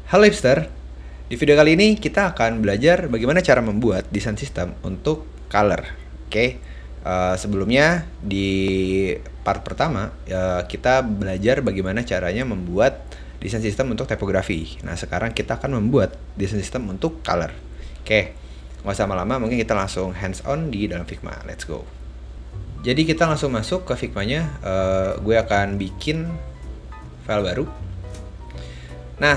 Halo hipster, di video kali ini kita akan belajar bagaimana cara membuat desain sistem untuk color. Oke, sebelumnya di part pertama kita belajar bagaimana caranya membuat desain sistem untuk tipografi. Nah sekarang kita akan membuat desain sistem untuk color. Oke, nggak usah lama-lama, mungkin kita langsung hands on di dalam Figma. Let's go. Jadi kita langsung masuk ke Figma-nya. Gue akan bikin file baru. Nah,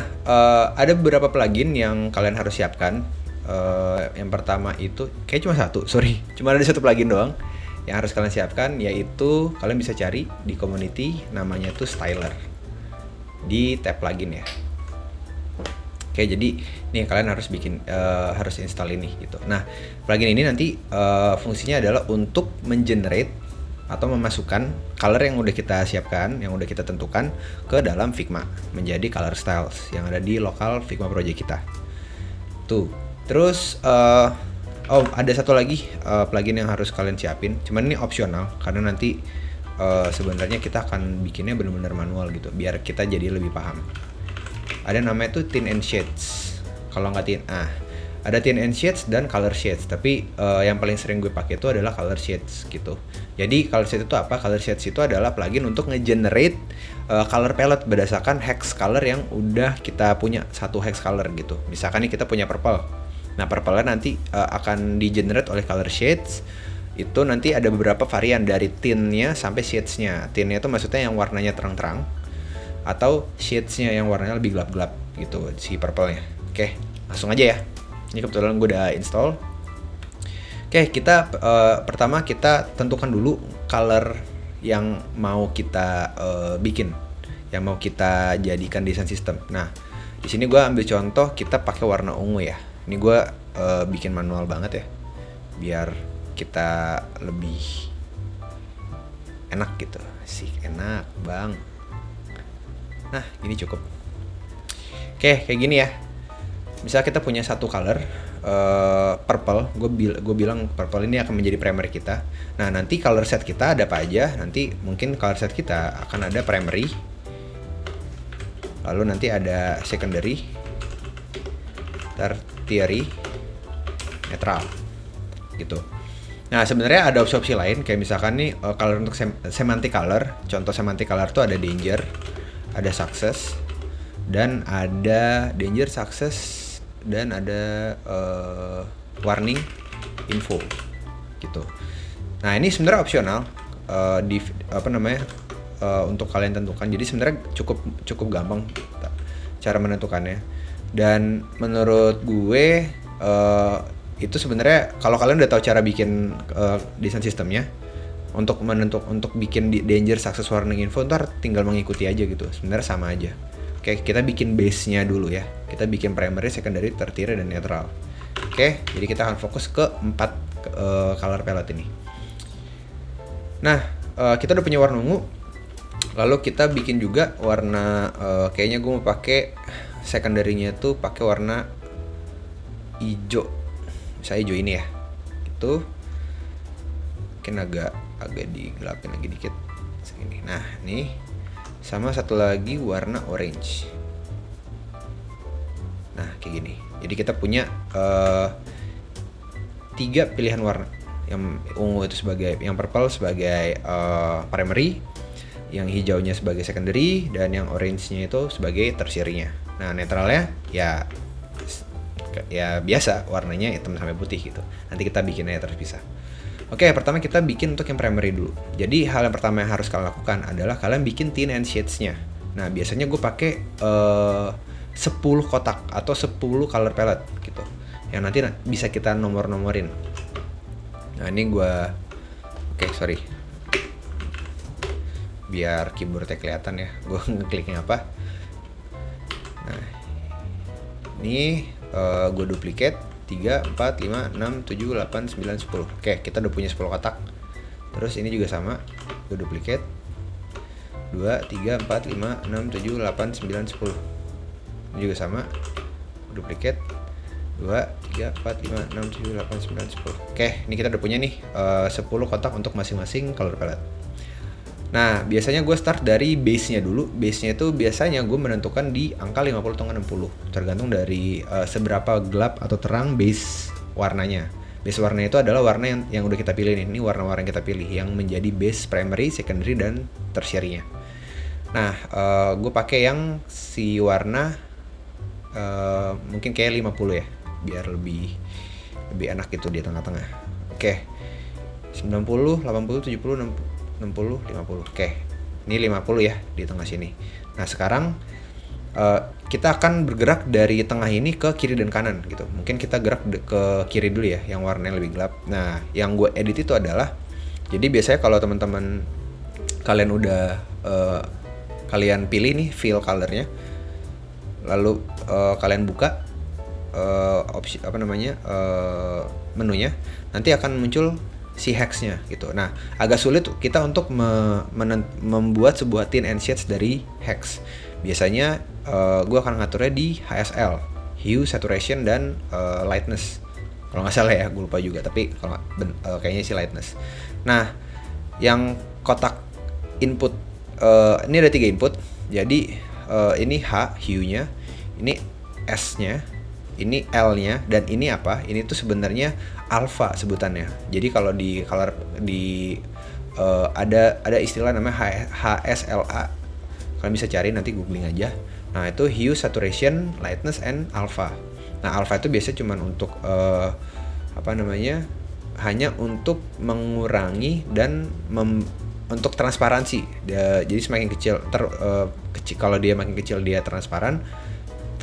ada beberapa plugin yang kalian harus siapkan. Yang pertama itu, kayak cuma satu, sorry. Cuma ada satu plugin doang yang harus kalian siapkan, yaitu kalian bisa cari di community, namanya itu Styler. Di tab plugin ya. Oke, jadi nih kalian harus harus install ini gitu. Nah, plugin ini nanti fungsinya adalah untuk mengenerate atau memasukkan color yang udah kita siapkan, yang udah kita tentukan ke dalam Figma menjadi color styles yang ada di lokal Figma project kita. Tuh. Terus ada satu lagi plugin yang harus kalian siapin. Cuman ini opsional karena nanti sebenarnya kita akan bikinnya benar-benar manual gitu, biar kita jadi lebih paham. Ada namanya tuh Tint and Shades. Kalau nggak Tint, ada Tint and Shades dan Color Shades, tapi yang paling sering gue pakai itu adalah Color Shades gitu. Jadi Color Shades itu apa? Color Shades itu adalah plugin untuk nge-generate color palette berdasarkan hex color yang udah kita punya, satu hex color gitu. Misalkan nih kita punya purple. Nah, purple-nya nanti akan di-generate oleh Color Shades. Itu nanti ada beberapa varian dari tint-nya sampai shades-nya. Tint-nya itu maksudnya yang warnanya terang-terang, atau shades-nya yang warnanya lebih gelap-gelap gitu, si purple-nya. Oke, langsung aja ya. Ini kebetulan gue udah install. Oke, kita pertama kita tentukan dulu color yang mau kita bikin, yang mau kita jadikan desain sistem. Nah, di sini gue ambil contoh kita pakai warna ungu ya. Ini gue bikin manual banget ya, biar kita lebih enak gitu. Sih enak bang. Nah, ini cukup. Oke, kayak gini ya. Misal kita punya satu color purple, gue bilang purple ini akan menjadi primary kita. Nah, nanti color set kita ada apa aja? Nanti mungkin color set kita akan ada primary, lalu nanti ada secondary, tertiary, neutral gitu. Nah, sebenarnya ada opsi-opsi lain, kayak misalkan nih color untuk semantic color. Contoh semantic color tuh ada danger, ada success, dan ada danger, success, dan ada warning, info gitu. Nah, ini sebenarnya opsional untuk kalian tentukan. Jadi sebenarnya cukup gampang cara menentukannya. Dan menurut gue itu sebenarnya kalau kalian udah tahu cara bikin desain sistemnya, untuk bikin danger, success, warning, info, ntar tinggal mengikuti aja gitu. Sebenarnya sama aja. Oke, kita bikin base-nya dulu ya. Kita bikin primary, secondary, tertiary, dan neutral. Oke, jadi kita akan fokus ke 4 color palette ini. Nah, kita udah punya warna ungu. Lalu kita bikin juga warna, kayaknya gue mau pakai secondary-nya tuh pakai warna hijau. Misalnya hijau ini ya. Itu mungkin agak digelapin lagi dikit. Segini. Nah, nih. Sama satu lagi warna orange. Nah, kayak gini. Jadi kita punya 3 pilihan warna. Yang ungu itu sebagai, yang purple sebagai primary, yang hijaunya sebagai secondary, dan yang orange-nya itu sebagai tertiary-nya. Nah, netralnya ya biasa, warnanya hitam sampai putih gitu. Nanti kita bikinnya terpisah. Oke, pertama kita bikin untuk yang primary dulu. Jadi hal yang pertama yang harus kalian lakukan adalah kalian bikin tint and shades-nya. Nah, biasanya gue pakai 10 kotak atau 10 color palette gitu. Yang nanti bisa kita nomor-nomorin. Nah, ini gue sorry. Biar keyboardnya kelihatan ya. Gue ngekliknya apa. Nah, ini gue duplicate 3, 4, 5, 6, 7, 8, 9, 10. Oke, kita udah punya 10 kotak. Terus ini juga sama, gue duplicate 2, 3, 4, 5, 6, 7, 8, 9, 10. Ini juga sama, duplicate 2, 3, 4, 5, 6, 7, 8, 9, 10. Oke, ini kita udah punya nih 10 kotak untuk masing-masing color palette. Nah, biasanya gue start dari base-nya dulu. Base-nya itu biasanya gue menentukan di angka 50 atau 60. Tergantung dari seberapa gelap atau terang base warnanya. Base warna itu adalah warna yang udah kita pilih nih. Ini warna-warna yang kita pilih yang menjadi base primary, secondary, dan tertiary-nya. Nah, gue pakai yang si warna mungkin kayak 50 ya, biar lebih enak gitu di tengah-tengah. Oke. 90, 80, 70, 60, 50. Oke. Ini 50 ya di tengah sini. Nah, sekarang kita akan bergerak dari tengah ini ke kiri dan kanan gitu. Mungkin kita gerak ke kiri dulu ya, yang warnanya lebih gelap. Nah, yang gue edit itu adalah, jadi biasanya kalau teman-teman kalian udah kalian pilih nih fill colornya, lalu kalian buka opsi menunya, nanti akan muncul si hexnya gitu. Nah, agak sulit kita untuk membuat sebuah tint and shades dari hex. Biasanya gue akan ngaturnya di HSL, hue, saturation, dan lightness. Kalau nggak salah ya, gue lupa juga. Tapi kalau kayaknya sih lightness. Nah, yang kotak input ini ada 3 input. Jadi ini H, hue-nya, ini S-nya, ini L-nya, dan ini apa? Ini tuh sebenarnya alpha sebutannya. Jadi kalau di color ada istilah namanya HSLA. Kalian bisa cari, nanti googling aja. Nah, itu hue, saturation, lightness, and alpha. Nah, alpha itu biasanya cuma untuk hanya untuk mengurangi dan untuk transparansi. Jadi semakin kecil, kalau dia makin kecil dia transparan.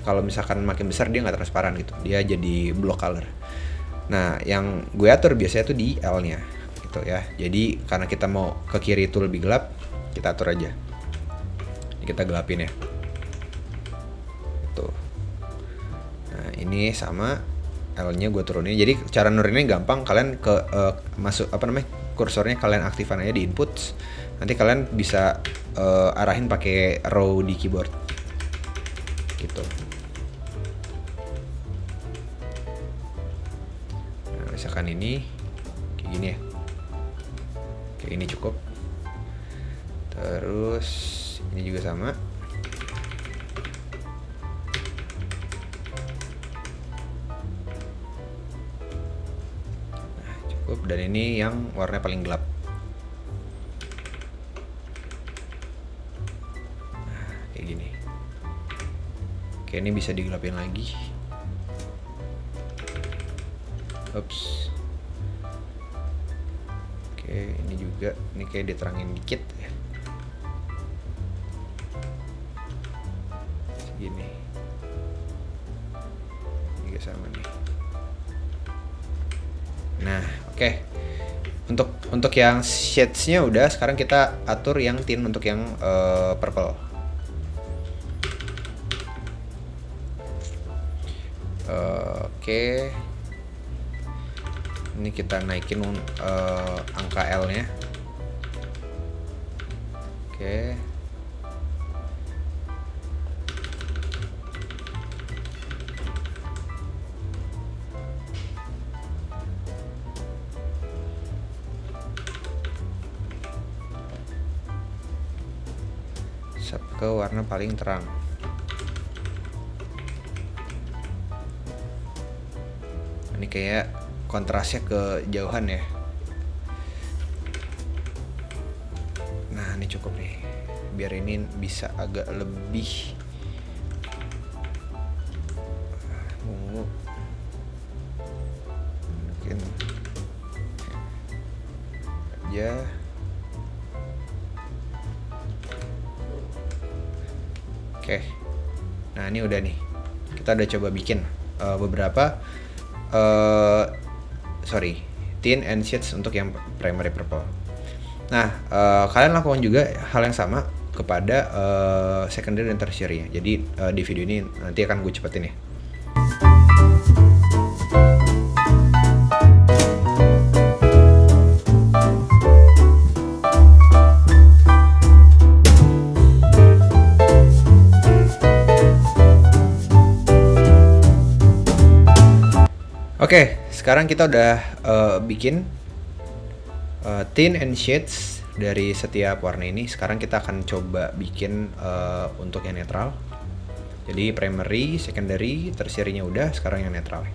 Kalau misalkan makin besar dia nggak transparan gitu, dia jadi block color. Nah, yang gue atur biasanya tuh di L-nya gitu ya. Jadi karena kita mau ke kiri itu lebih gelap, kita atur aja. Ini kita gelapin ya. Tuh. Nah, ini sama L-nya gue turunin. Jadi cara nuruninnya gampang. Kalian ke kursornya kalian aktifkan aja di inputs. Nanti kalian bisa arahin pakai row di keyboard. Gitu. Nah, misalkan ini kayak gini ya. Kayak ini cukup. Terus ini juga sama. Nah, cukup. Dan ini yang warnanya paling gelap. Nah, kayak gini. Oke, ini bisa digelapin lagi. Ups. Oke, ini juga. Ini kayak diterangin dikit ya. Segini. Ini juga sama nih. Nah, oke. Untuk yang shades-nya udah. Sekarang kita atur yang tint untuk yang purple. Oke. Ini kita naikin angka L-nya. Oke. Sub ke warna paling terang. Ini kayak kontrasnya kejauhan ya. Nah, ini cukup nih. Biar ini bisa agak lebih ungu. Mungkin aja. Oke. Nah, ini udah nih. Kita udah coba bikin beberapa tint and shades untuk yang primary purple. Nah, kalian lakukan juga hal yang sama kepada secondary dan tertiary ya. Jadi di video ini nanti akan gue cepetin ya. Oke, sekarang kita udah bikin tint and shades dari setiap warna ini. Sekarang kita akan coba bikin untuk yang netral. Jadi primary, secondary, tertiary-nya udah, sekarang yang netral.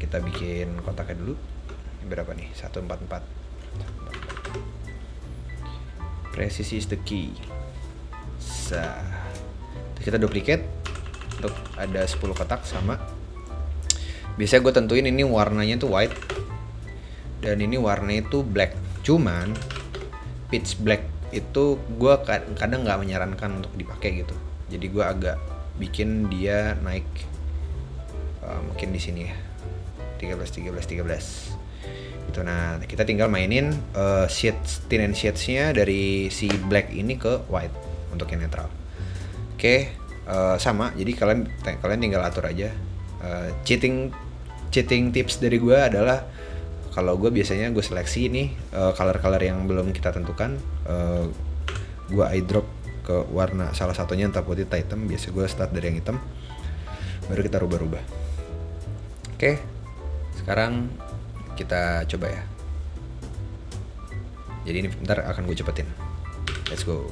Kita bikin kotaknya dulu. Ini berapa nih? 144. Precision is the key. Kita duplicate untuk ada 10 kotak sama. Biasanya gue tentuin ini warnanya tuh white dan ini warnanya itu black. Cuman pitch black itu gue kadang nggak menyarankan untuk dipakai gitu. Jadi gue agak bikin dia naik mungkin di sini ya 13. Itu. Nah, kita tinggal mainin thin and shades-nya dari si black ini ke white untuk yang netral. Oke, sama. Jadi kalian tinggal atur aja. Cheating tips dari gue adalah kalau gue biasanya gue seleksi nih color yang belum kita tentukan. Gue eyedrop ke warna salah satunya, entah putih atau hitam. Biasa gue start dari yang hitam, baru kita rubah-rubah. Oke, sekarang kita coba ya. Jadi ini bentar akan gue cepetin. Let's go.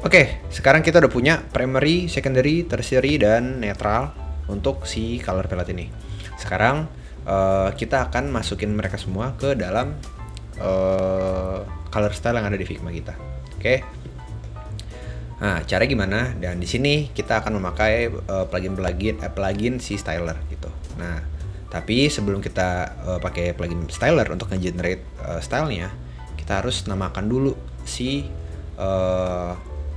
Oke, sekarang kita udah punya primary, secondary, tertiary, dan netral untuk si color palette ini. Sekarang kita akan masukin mereka semua ke dalam color style yang ada di Figma kita. Oke. Nah, cara gimana? Dan di sini kita akan memakai plugin si styler gitu. Nah, tapi sebelum kita pakai plugin styler untuk nge-generate stylenya, kita harus namakan dulu si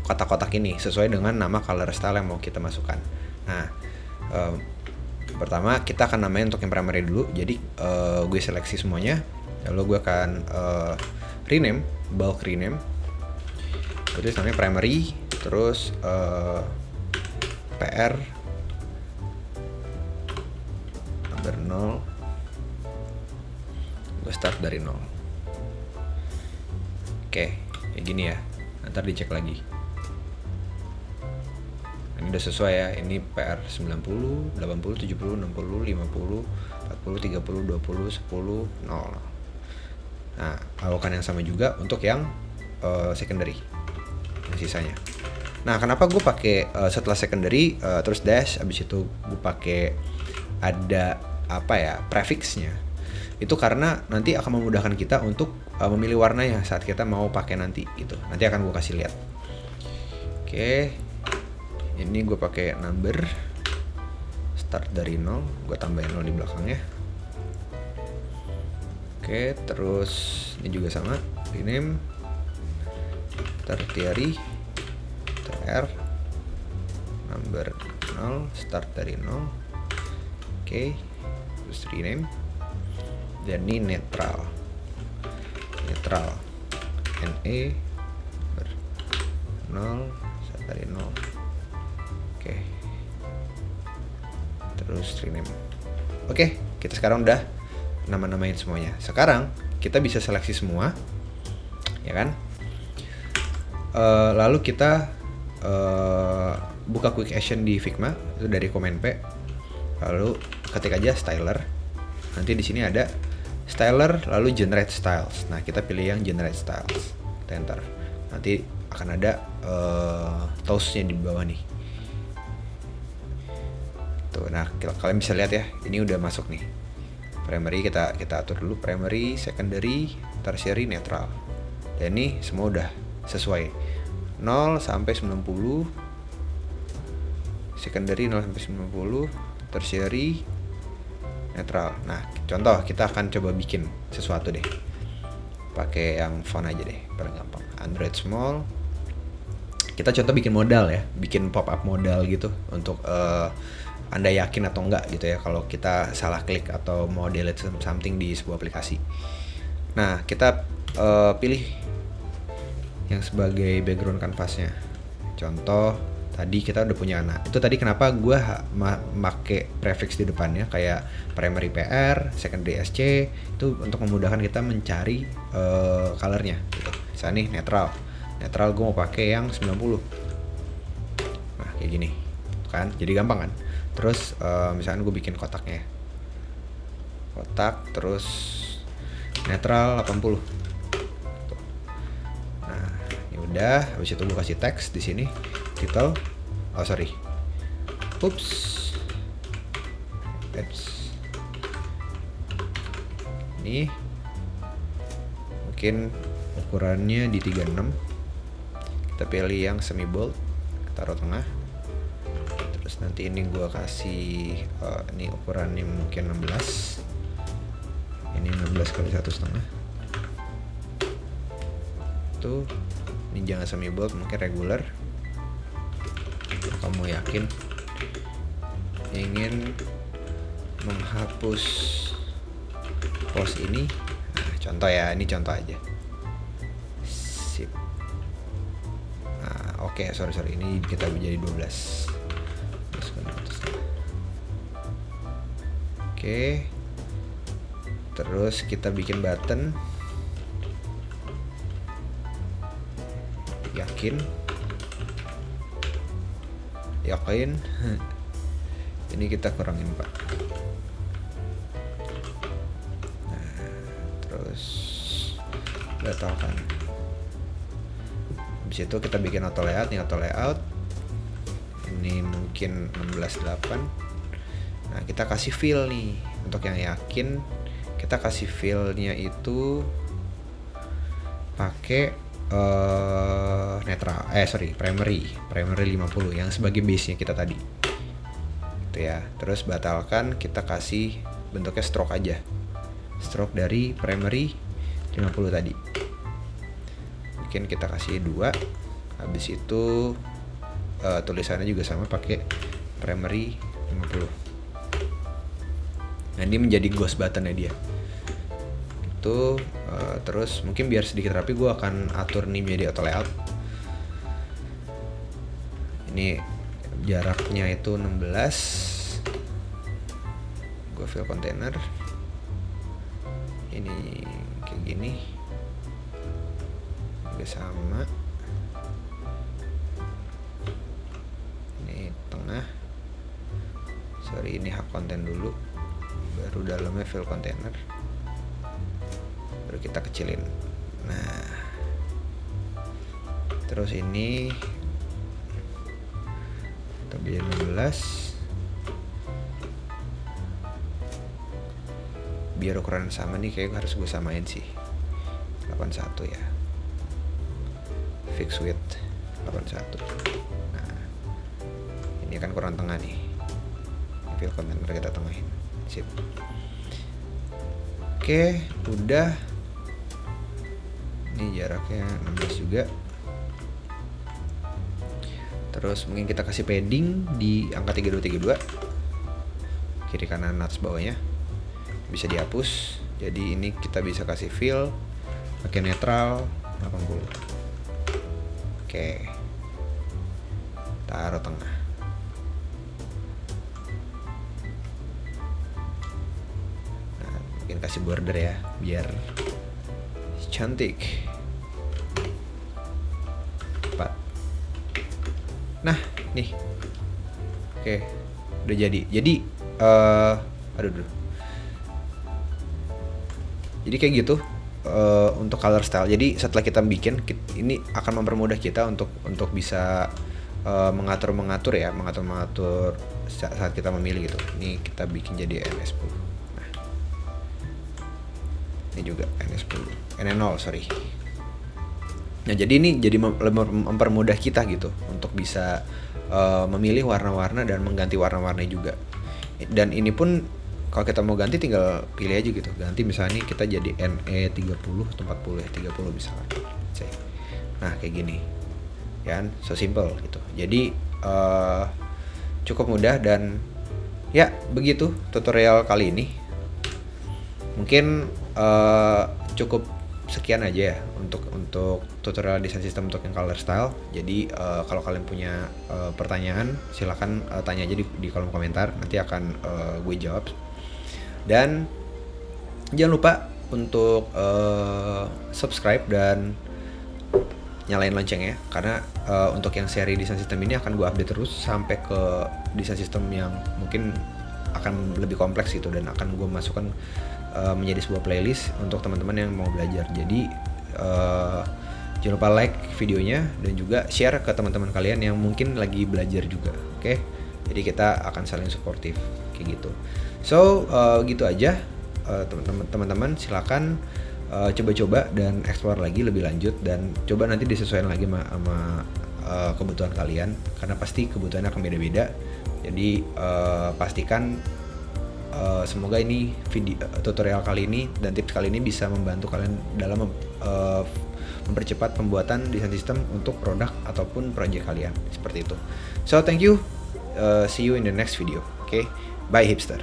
kotak-kotak ini sesuai dengan nama color style yang mau kita masukkan. Nah, pertama kita akan namain untuk yang primary dulu. Jadi gue seleksi semuanya, lalu gue akan bulk rename. Terus namanya primary, terus PR number 0. Gue start dari 0. Oke, kayak gini ya. Ntar dicek lagi. Ini udah sesuai ya. Ini PR 90, 80, 70, 60, 50, 40, 30, 20, 10, 0. Nah, lakukan yang sama juga untuk yang secondary, yang sisanya. Nah, kenapa gue pakai setelah secondary terus dash, abis itu gue pakai ada prefixnya. Itu karena nanti akan memudahkan kita untuk memilih warnanya saat kita mau pakai nanti gitu. Nanti akan gue kasih lihat. Oke. Ini gue pakai number start dari 0, gue tambahin 0 di belakangnya. Oke, terus ini juga sama, rename tertiary ter number 0 start dari 0. Oke, terus rename. Dan ini netral NE ber 0 start dari 0. Oke, terus rename. Oke, kita sekarang udah nama-namain semuanya. Sekarang kita bisa seleksi semua, ya kan? Lalu kita buka quick action di Figma itu dari Command P. Lalu ketik aja styler. Nanti di sini ada styler, lalu generate styles. Nah, kita pilih yang generate styles. Kita enter. Nanti akan ada toolsnya di bawah nih. Tuh, nah kalian bisa lihat ya, ini udah masuk nih. Primary kita atur dulu, primary, secondary, tertiary, netral. Dan ini semua udah sesuai. 0 sampai 90, secondary 0 sampai 90, tertiary, netral. Nah, contoh kita akan coba bikin sesuatu deh. Pakai yang font aja deh, paling gampang. Android small. Kita contoh bikin modal ya, bikin pop up modal gitu untuk Anda yakin atau enggak gitu ya kalau kita salah klik atau mau delete something di sebuah aplikasi. Nah, kita pilih yang sebagai background kanvasnya. Contoh tadi kita udah punya anak. Itu tadi kenapa gue make prefix di depannya kayak primary PR, secondary SC, itu untuk memudahkan kita mencari colornya gitu. Misalnya nih netral gue mau pakai yang 90. Nah, kayak gini kan, jadi gampang kan. Terus misalkan gue bikin kotaknya, kotak terus netral 80. Tuh. Nah ini udah, habis itu gue kasih teks di sini title, ini mungkin ukurannya di 36, kita pilih yang semi bold, taruh tengah. Terus nanti ini gua kasih ini ukurannya mungkin 16, ini 16 kali 1,5 tuh. Ini jangan semi bold, mungkin regular. Kamu yakin ingin menghapus post ini, nah, contoh ya, ini contoh aja. Sip. Nah, oke, sorry, ini kita menjadi 12. Oke. Terus kita bikin button. Yakin. Ini kita kurangin, Pak. Terus batalkan. Habis itu kita bikin auto layout. Ini mungkin 16:8. Nah kita kasih fill nih, untuk yang yakin kita kasih fillnya itu pakai primary 50 yang sebagai base nya kita tadi gitu ya. Terus batalkan, kita kasih bentuknya stroke aja, stroke dari primary 50 tadi. Mungkin kita kasih 2. Habis itu tulisannya juga sama, pakai primary 50. Nah ini menjadi ghost buttonnya dia itu. Terus mungkin biar sedikit rapi, gue akan atur nih menjadi auto layout. Ini jaraknya itu 16. Gue fill container ini kayak gini juga sama. Ini tengah, ini hak konten dulu, baru dalamnya fill container, baru kita kecilin. Nah terus ini kita bikin 16 biar ukuran sama nih, kayak harus gue samain sih 81 ya, fix width 81. Nah ini kan kurang tengah nih, fill container kita tengahin. Sip. Oke, udah. Ini jaraknya 16 juga. Terus mungkin kita kasih padding di angka 3232, kiri kanan atas bawahnya bisa dihapus. Jadi ini kita bisa kasih fill pakai netral 80. Oke, taruh tengah. Nah mungkin kasih border ya biar cantik. 4. Nah nih, oke udah jadi. Jadi jadi kayak gitu untuk color style. Jadi setelah kita bikin, ini akan mempermudah kita untuk bisa mengatur saat kita memilih gitu. Ini kita bikin jadi NS10. Nah ini juga NN0 sorry. Nah jadi ini jadi mempermudah kita gitu untuk bisa memilih warna-warna dan mengganti warna-warna juga. Dan ini pun kalau kita mau ganti tinggal pilih aja gitu. Ganti misalnya kita jadi NE30 atau 40 ya, 30 misalnya. Nah kayak gini kan, so simple gitu. Jadi cukup mudah. Dan ya begitu tutorial kali ini. Mungkin cukup sekian aja ya untuk tutorial desain sistem untuk yang color style. Jadi kalau kalian punya pertanyaan silakan tanya aja di kolom komentar, nanti akan gue jawab. Dan jangan lupa untuk subscribe dan nyalain loncengnya, karena untuk yang seri desain sistem ini akan gue update terus sampai ke desain sistem yang mungkin akan lebih kompleks gitu, dan akan gue masukkan menjadi sebuah playlist untuk teman-teman yang mau belajar. Jadi jangan lupa like videonya dan juga share ke teman-teman kalian yang mungkin lagi belajar juga, oke? Jadi kita akan saling suportif kayak gitu. So gitu aja, teman-teman silakan coba-coba dan explore lagi lebih lanjut, dan coba nanti disesuaikan lagi sama kebutuhan kalian, karena pasti kebutuhannya akan beda-beda. Jadi pastikan semoga ini tutorial kali ini dan tips kali ini bisa membantu kalian dalam mempercepat pembuatan desain sistem untuk produk ataupun project kalian, seperti itu. So thank you, see you in the next video. Okay, bye hipster.